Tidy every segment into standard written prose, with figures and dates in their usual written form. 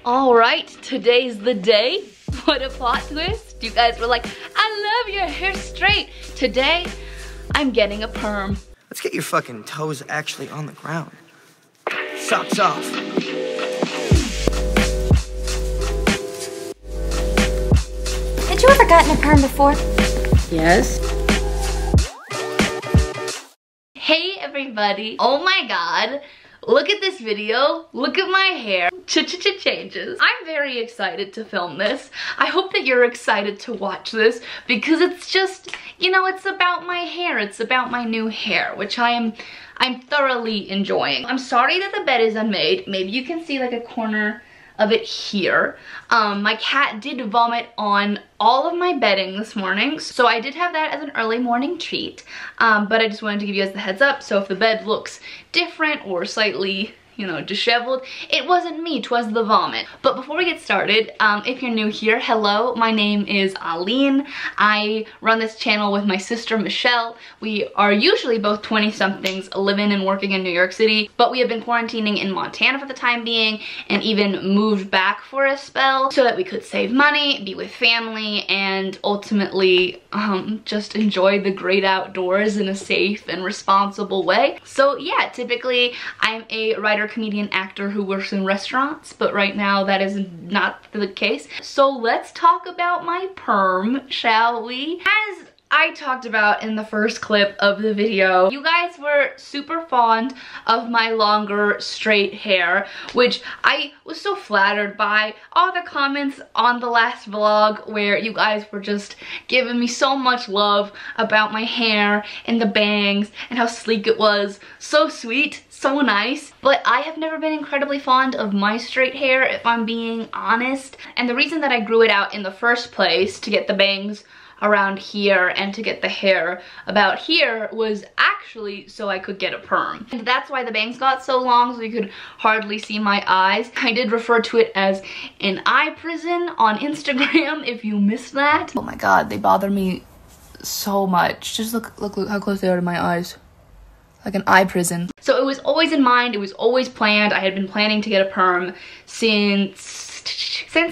Alright, today's the day. What a plot twist. You guys were like, I love your hair straight. Today, I'm getting a perm. Let's get your fucking toes actually on the ground. Socks off. Had you ever gotten a perm before? Yes. Hey everybody. Oh my god. Look at this video. Look at my hair. Changes. I'm very excited to film this. I hope that you're excited to watch this because it's just, you know, it's about my hair. It's about my new hair, which I'm thoroughly enjoying. I'm sorry that the bed is unmade. Maybe you can see like a corner of it here. My cat did vomit on all of my bedding this morning, so I did have that as an early morning treat, but I just wanted to give you guys the heads up, so if the bed looks different or slightly, you know, disheveled, it wasn't me, 'twas the vomit. But before we get started, if you're new here, hello, my name is Aline. I run this channel with my sister Michelle. We are usually both 20-somethings living and working in New York City, but we have been quarantining in Montana for the time being and even moved back for a spell so that we could save money, be with family, and ultimately just enjoy the great outdoors in a safe and responsible way. So yeah, typically I'm a writer, comedian, actor who works in restaurants, but right now that is not the case. So let's talk about my perm, shall we? As I talked about in the first clip of the video, you guys were super fond of my longer straight hair, which I was so flattered by. All the comments on the last vlog where you guys were just giving me so much love about my hair and the bangs and how sleek it was. So sweet, so nice. But I have never been incredibly fond of my straight hair, if I'm being honest. And the reason that I grew it out in the first place, to get the bangs around here and to get the hair about here, was actually so I could get a perm. And that's why the bangs got so long, so you could hardly see my eyes. I did refer to it as an eye prison on Instagram if you missed that. Oh my god, they bother me so much. Just look how close they are to my eyes. Like an eye prison. So it was always in mind, it was always planned. I had been planning to get a perm since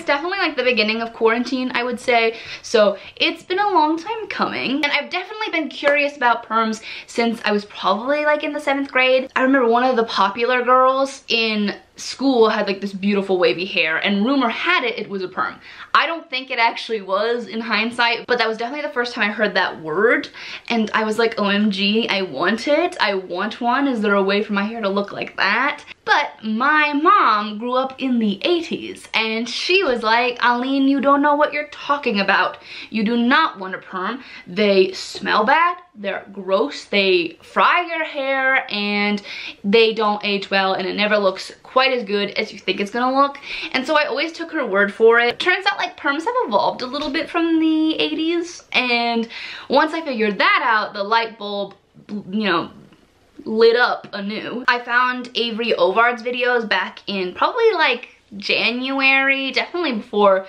definitely like the beginning of quarantine, I would say. So it's been a long time coming, and I've definitely been curious about perms since I was probably like in the 7th grade. I remember one of the popular girls in school had like this beautiful wavy hair, and rumor had it was a perm. I don't think it actually was in hindsight, but that was definitely the first time I heard that word, and I was like, OMG, I want it. I want one. Is there a way for my hair to look like that? But my mom grew up in the 80s, and she was like, Aline, you don't know what you're talking about. You do not want a perm. They smell bad, they're gross, they fry your hair, and they don't age well, and it never looks quite as good as you think it's gonna look. And so I always took her word for it. Turns out like perms have evolved a little bit from the 80s, and once I figured that out, the light bulb, you know, lit up anew. I found Avery Ovard's videos back in probably like January, definitely before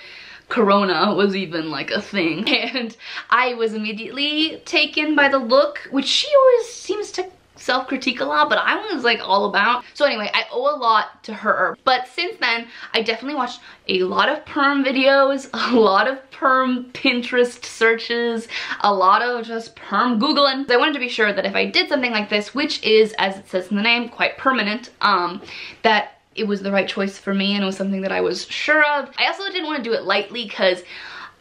Corona was even like a thing, and I was immediately taken by the look, which she always seems to self-critique a lot, but I was like all about. So anyway, I owe a lot to her. But since then, I definitely watched a lot of perm videos, a lot of perm Pinterest searches, a lot of just perm Googling. I wanted to be sure that if I did something like this, which is, as it says in the name, quite permanent, that it was the right choice for me and it was something that I was sure of. I also didn't want to do it lightly because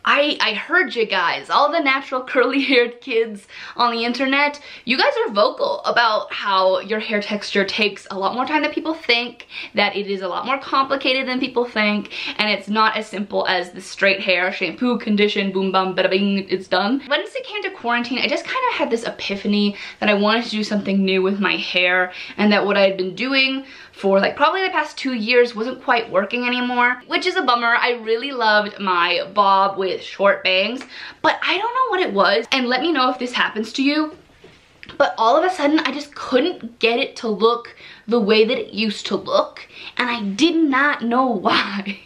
I heard you guys, all the natural curly haired kids on the internet, you guys are vocal about how your hair texture takes a lot more time than people think, that it is a lot more complicated than people think, and it's not as simple as the straight hair, shampoo, condition, boom bum, bada bing, it's done. Once it came to quarantine, I just kind of had this epiphany that I wanted to do something new with my hair, and that what I had been doing for like probably the past 2 years wasn't quite working anymore, which is a bummer. I really loved my bob with short bangs, but I don't know what it was, and let me know if this happens to you. But all of a sudden, I just couldn't get it to look the way that it used to look, and I did not know why.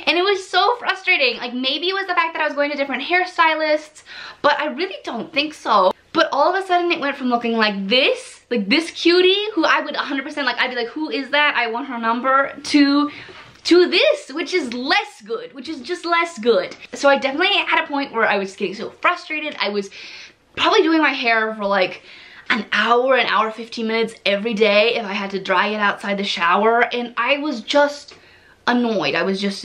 And it was so frustrating. Like, maybe it was the fact that I was going to different hairstylists, but I really don't think so. But all of a sudden, it went from looking like this cutie, who I would 100% like, I'd be like, who is that? I want her number, to to this, which is less good, which is just less good. So I definitely had a point where I was getting so frustrated. I was probably doing my hair for like an hour 15 minutes every day if I had to dry it outside the shower, and I was just annoyed. I was just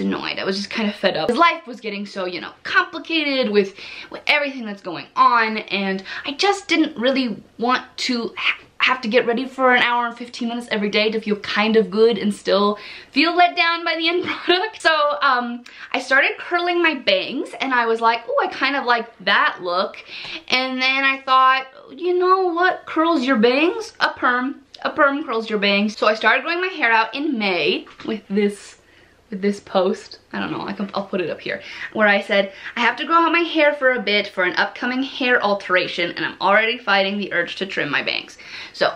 kind of fed up. His life was getting so, you know, complicated with everything that's going on, and I just didn't really want to have to get ready for an hour and 15 minutes every day to feel kind of good and still feel let down by the end product. So I started curling my bangs, and I was like, oh, I kind of like that look. And then I thought, you know what curls your bangs? A perm. A perm curls your bangs. So I started growing my hair out in May with this post. I don't know, I'll put it up here, where I said, I have to grow out my hair for a bit for an upcoming hair alteration, and I'm already fighting the urge to trim my bangs. So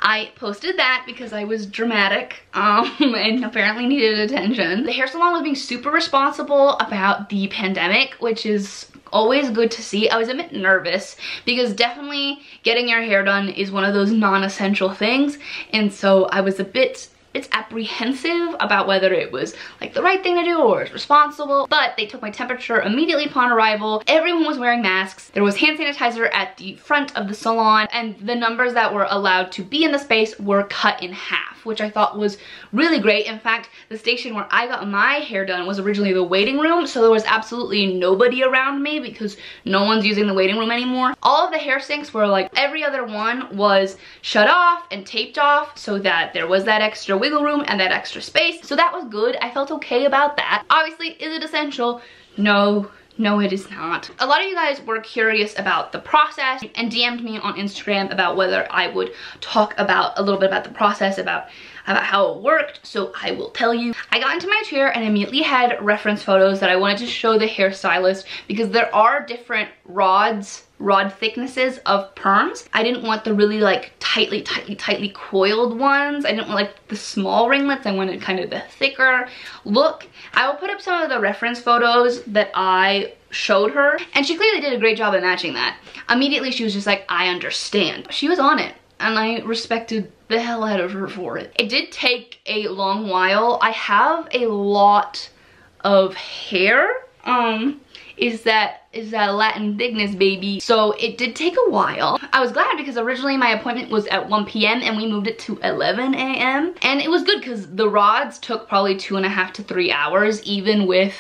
I posted that because I was dramatic and apparently needed attention. The hair salon was being super responsible about the pandemic, which is always good to see. I was a bit nervous because definitely getting your hair done is one of those non-essential things, and so I was a bit apprehensive about whether it was like the right thing to do or was responsible. But they took my temperature immediately upon arrival. Everyone was wearing masks. There was hand sanitizer at the front of the salon, and the numbers that were allowed to be in the space were cut in half, which I thought was really great. In fact, the station where I got my hair done was originally the waiting room, so there was absolutely nobody around me because no one's using the waiting room anymore. All of the hair sinks were like, every other one was shut off and taped off so that there was that extra wiggle room and that extra space. So that was good. I felt okay about that. Obviously, is it essential? No, it is not. A lot of you guys were curious about the process and DM'd me on Instagram about whether I would talk about a little bit about the process, about how it worked. So I will tell you. I got into my chair and immediately had reference photos that I wanted to show the hairstylist because there are different rod thicknesses of perms. I didn't want the really like tightly coiled ones. I didn't want like the small ringlets. I wanted kind of the thicker look. I will put up some of the reference photos that I showed her, and she clearly did a great job at matching that. Immediately she was just like, I understand. She was on it, and I respected the hell out of her for it. It did take a long while. I have a lot of hair. Is that Latin thickness, baby. So it did take a while. I was glad because originally my appointment was at 1 p.m. and we moved it to 11 a.m. And it was good because the rods took probably 2.5 to 3 hours, even with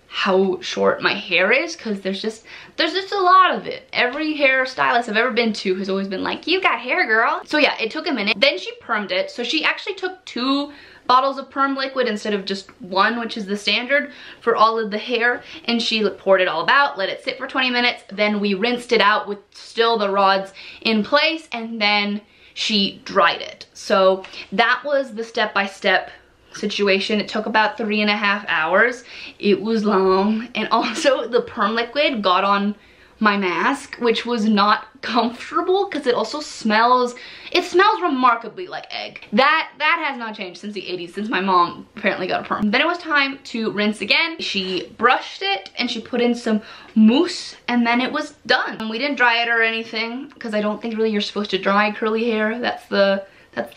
how short my hair is, because there's just a lot of it. Every hairstylist I've ever been to has always been like, you got hair, girl. So yeah, it took a minute. Then she permed it. So she actually took 2 bottles of perm liquid instead of just 1, which is the standard for all of the hair, and she poured it all about, let it sit for 20 minutes, then we rinsed it out with still the rods in place, and then she dried it. So that was the step-by-step situation. It took about 3.5 hours. It was long, and also the perm liquid got on my mask, which was not comfortable because it also smells remarkably like egg. That has not changed since the 80s, since my mom apparently got a perm. Then it was time to rinse again. She brushed it and she put in some mousse, and then it was done. And we didn't dry it or anything because I don't think really you're supposed to dry curly hair. That's the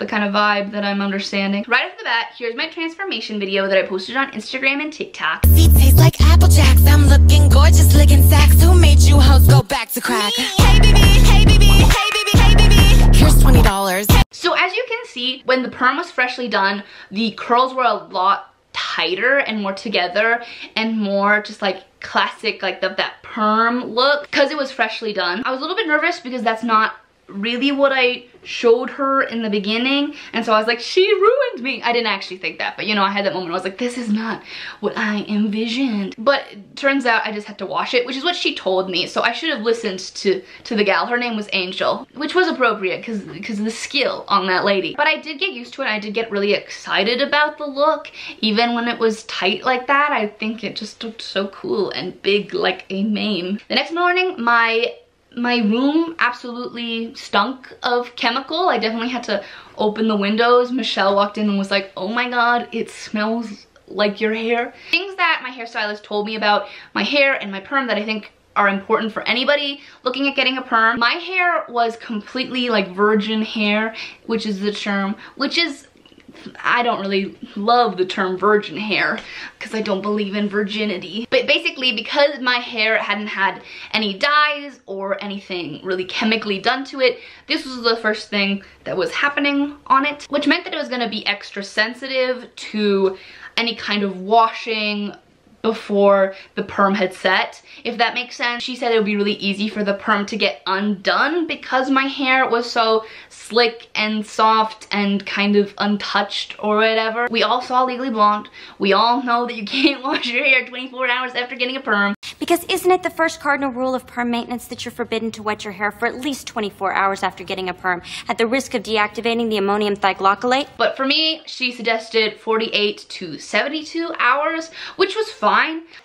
kind of vibe that I'm understanding. Right off the bat, here's my transformation video that I posted on Instagram and TikTok. Feet taste like Apple Jacks. I'm looking gorgeous, licking sacks. Who made you hoes go back to crack? Hey baby, hey baby, hey baby, hey baby. Here's $20. So as you can see, when the perm was freshly done, the curls were a lot tighter and more together and more just like classic, like that perm look, because it was freshly done. I was a little bit nervous because that's not really what I showed her in the beginning, and so I was like, she ruined me. I didn't actually think that, but you know, I had that moment where I was like, this is not what I envisioned. But it turns out I just had to wash it, which is what she told me, so I should have listened to the gal. Her name was Angel, which was appropriate because of the skill on that lady. But I did get used to it. I did get really excited about the look, even when it was tight like that. I think it just looked so cool and big like a mane. The next morning, my room absolutely stunk of chemical. I definitely had to open the windows. Michelle walked in and was like, oh my god, it smells like your hair. Things that my hairstylist told me about my hair and my perm that I think are important for anybody looking at getting a perm. My hair was completely like virgin hair, which is the term, which is I don't really love the term virgin hair because I don't believe in virginity. But basically, because my hair hadn't had any dyes or anything really chemically done to it, this was the first thing that was happening on it, which meant that it was going to be extra sensitive to any kind of washing before the perm had set, if that makes sense. She said it would be really easy for the perm to get undone because my hair was so slick and soft and kind of untouched or whatever. We all saw Legally Blonde. We all know that you can't wash your hair 24 hours after getting a perm. Because isn't it the first cardinal rule of perm maintenance that you're forbidden to wet your hair for at least 24 hours after getting a perm, at the risk of deactivating the ammonium thioglycolate? But for me, she suggested 48 to 72 hours, which was fine.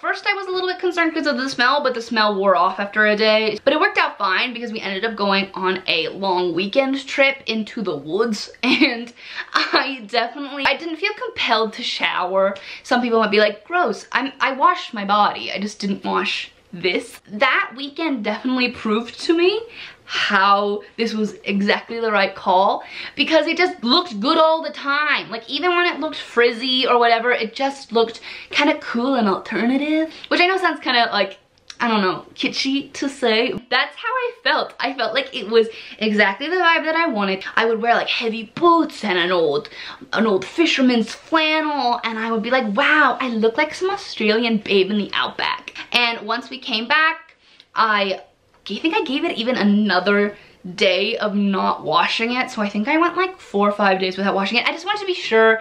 First, I was a little bit concerned because of the smell, but the smell wore off after a day. But it worked out fine because we ended up going on a long weekend trip into the woods, and I didn't feel compelled to shower. Some people might be like, gross. I washed my body. I just didn't wash this. That weekend definitely proved to me how this was exactly the right call, because it just looked good all the time. Like, even when it looked frizzy or whatever, it just looked kind of cool and alternative, which I know sounds kind of like, I don't know, kitschy to say. That's how I felt. I felt like it was exactly the vibe that I wanted. I would wear like heavy boots and an old fisherman's flannel, and I would be like, wow, I look like some Australian babe in the outback. And once we came back, I think I gave it even another day of not washing it. So I think I went like 4 or 5 days without washing it. I just wanted to be sure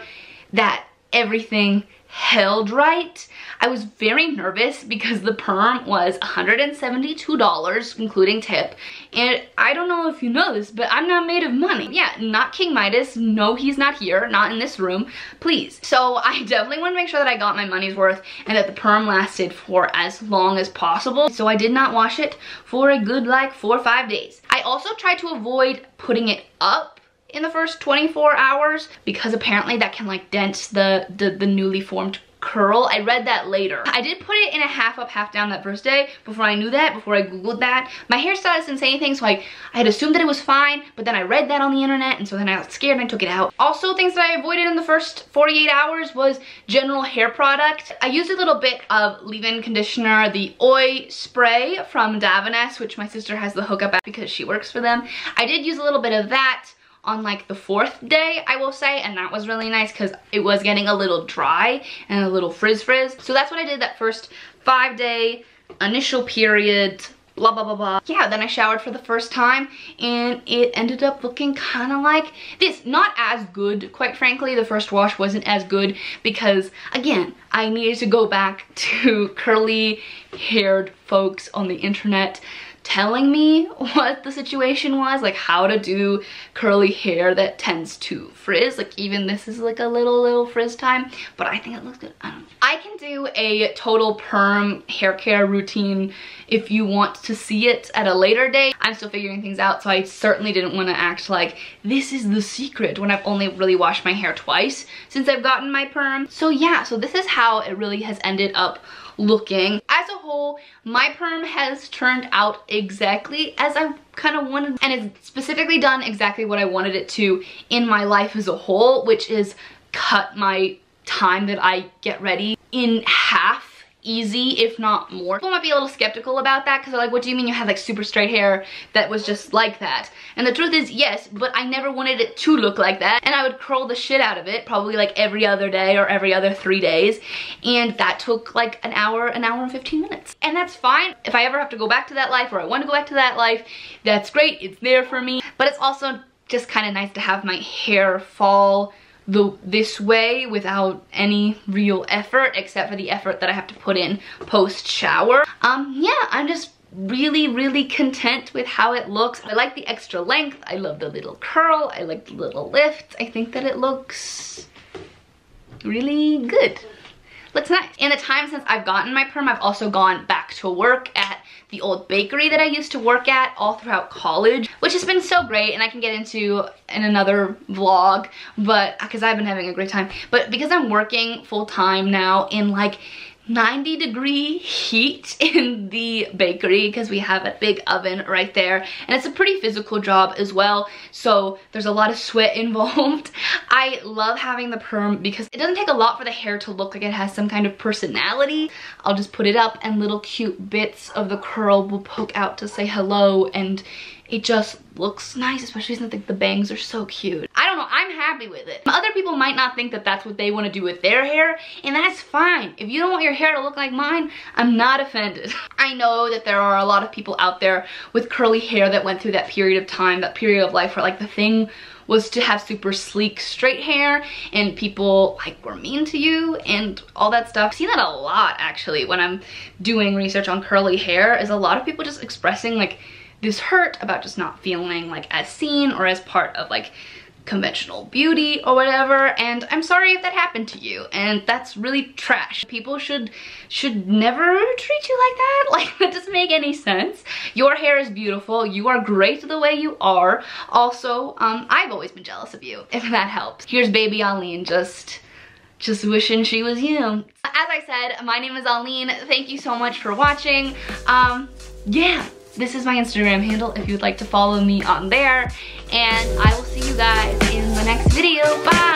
that everything held right. I was very nervous because the perm was $172, including tip. And I don't know if you know this, but I'm not made of money. Yeah, not King Midas. No, he's not here, not in this room, please. So I definitely want to make sure that I got my money's worth and that the perm lasted for as long as possible. So I did not wash it for a good like 4 or 5 days. I also tried to avoid putting it up in the first 24 hours because apparently that can like dent the newly formed curl. I read that later. I did put it in a half up, half down that first day before I knew that, before I googled that. My hairstylist didn't say anything, so I had assumed that it was fine, but then I read that on the internet, and so then I got scared and I took it out. Also, things that I avoided in the first 48 hours was general hair product. I used a little bit of leave-in conditioner, the Oi spray from Davines, which my sister has the hookup at because she works for them. I did use a little bit of that on like the 4th day, I will say, and that was really nice because it was getting a little dry and a little frizz. So that's what I did that first 5-day initial period, blah blah blah blah. Yeah, then I showered for the first time and it ended up looking kind of like this. Not as good, quite frankly. The first wash wasn't as good because, again, I needed to go back to curly haired folks on the internet telling me what the situation was, like how to do curly hair that tends to frizz. Like, even this is like a little frizz time, but I think it looks good. I don't know. I can do a total perm hair care routine if you want to see it at a later date. I'm still figuring things out, so I certainly didn't want to act like this is the secret when I've only really washed my hair twice since I've gotten my perm. So yeah, so this is how it really has ended up looking. As a whole, my perm has turned out exactly as I kind of wanted, and it's specifically done exactly what I wanted it to in my life as a whole, which is cut my time that I get ready in half. Easy, if not more. People might be a little skeptical about that because they're like, what do you mean you have like super straight hair that was just like that? And the truth is, yes, but I never wanted it to look like that, and I would curl the shit out of it probably like every other day or every other 3 days, and that took like an hour and 15 minutes. And that's fine. If I ever have to go back to that life, or I want to go back to that life, that's great, it's there for me. But it's also just kind of nice to have my hair fall this way without any real effort, except for the effort that I have to put in post shower. Yeah, I'm just really content with how it looks. I like the extra length, I love the little curl, I like the little lift. I think that it looks really good. Looks nice. In the time since I've gotten my perm, I've also gone back to work at the old bakery that I used to work at all throughout college, which has been so great, and I can get into in another vlog, but because I've been having a great time. But because I'm working full-time now in like 90-degree heat in the bakery because we have a big oven right there, and it's a pretty physical job as well, so there's a lot of sweat involved. I love having the perm because it doesn't take a lot for the hair to look like it has some kind of personality. I'll just put it up and little cute bits of the curl will poke out to say hello, and it just looks nice, especially since the bangs are so cute. I don't know, I'm happy with it. Other people might not think that that's what they want to do with their hair, and that's fine. If you don't want your hair to look like mine, I'm not offended. I know that there are a lot of people out there with curly hair that went through that period of time, that period of life where like the thing was to have super sleek straight hair and people like were mean to you and all that stuff. I've seen that a lot actually when I'm doing research on curly hair, is a lot of people just expressing like this hurt about just not feeling like as seen or as part of like conventional beauty or whatever, and I'm sorry if that happened to you, and that's really trash. People should never treat you like that. Like, that doesn't make any sense. Your hair is beautiful. You are great the way you are. Also, I've always been jealous of you, if that helps. Here's baby Aline just wishing she was you. As I said, my name is Aline. Thank you so much for watching. Yeah. This is my Instagram handle if you'd like to follow me on there. And I will see you guys in the next video. Bye!